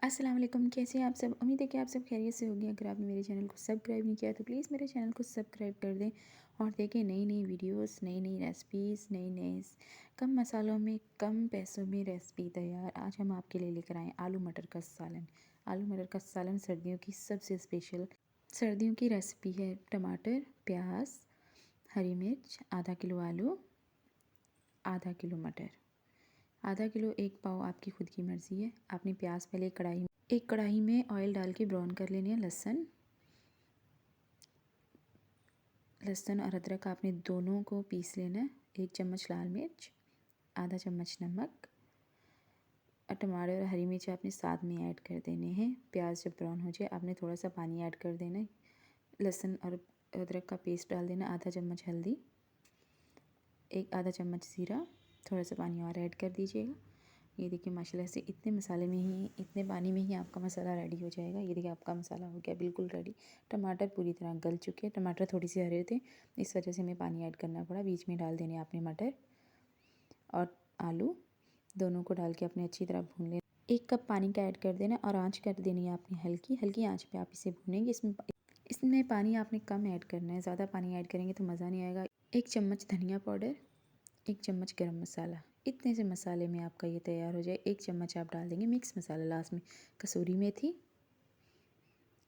अस्सलाम वालेकुम, कैसे हैं आप सब। उम्मीद है कि आप सब खैरियत से होंगे। अगर आपने मेरे चैनल को सब्सक्राइब नहीं किया तो प्लीज़ मेरे चैनल को सब्सक्राइब कर दें और देखें नई नई वीडियोस, नई नई रेसिपीज़, नई नई कम मसालों में कम पैसों में रेसिपी तैयार। आज हम आपके लिए लेकर आए आलू मटर का सालन। आलू मटर का सालन सर्दियों की सबसे स्पेशल सर्दियों की रेसिपी है। टमाटर, प्याज, हरी मिर्च, आधा किलो आलू, आधा किलो मटर, आधा किलो एक पाव आपकी खुद की मर्ज़ी है। आपने प्याज पहले एक कढ़ाई में ऑयल डाल के ब्राउन कर लेने हैं। लहसुन और अदरक आपने दोनों को पीस लेना है। 1 चम्मच लाल मिर्च, आधा चम्मच नमक और टमाटर और हरी मिर्च आपने साथ में ऐड कर देने हैं। प्याज जब ब्राउन हो जाए आपने थोड़ा सा पानी ऐड कर देना है। लहसुन और अदरक का पेस्ट डाल देना, आधा चम्मच हल्दी, आधा चम्मच ज़ीरा, थोड़ा सा पानी और ऐड कर दीजिएगा। ये देखिए माशाल्लाह से इतने पानी में ही आपका मसाला रेडी हो जाएगा। ये देखिए आपका मसाला हो गया बिल्कुल रेडी। टमाटर पूरी तरह गल चुके हैं। टमाटर थोड़ी सी हरे थे, इस वजह से हमें पानी ऐड करना पड़ा। बीच में डाल देने आपने मटर और आलू, दोनों को डाल के अपने अच्छी तरह भून लेना। 1 कप पानी का ऐड कर देना और आँच कर देनी है आपने हल्की हल्की आँच पे आप इसे भूनेंगे। इसमें पानी आपने कम ऐड करना है, ज़्यादा पानी ऐड करेंगे तो मज़ा नहीं आएगा। 1 चम्मच धनिया पाउडर, 1 चम्मच गरम मसाला, इतने से मसाले में आपका ये तैयार हो जाए। 1 चम्मच आप डाल देंगे मिक्स मसाला लास्ट में, कसूरी मेथी।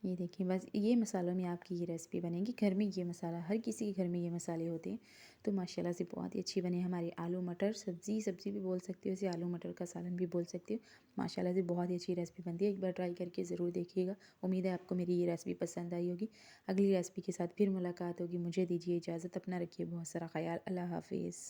ये देखिए बस ये मसालों में आपकी ये रेसिपी बनेगी। घर में ये मसाला, हर किसी के घर में ये मसाले होते हैं, तो माशाल्लाह से बहुत ही अच्छी बने हमारी आलू मटर सब्ज़ी भी बोल सकती हो इसे, आलू मटर का सालन भी बोल सकती हो। माशाल्लाह से बहुत ही अच्छी रेसिपी बनती है। एक बार ट्राई करके ज़रूर देखिएगा। उम्मीद है आपको मेरी ये रेसिपी पसंद आई होगी। अगली रेसिपी के साथ फिर मुलाकात होगी। मुझे दीजिए इजाज़त। अपना रखिए बहुत सारा ख्याल। अल्लाह हाफिज़।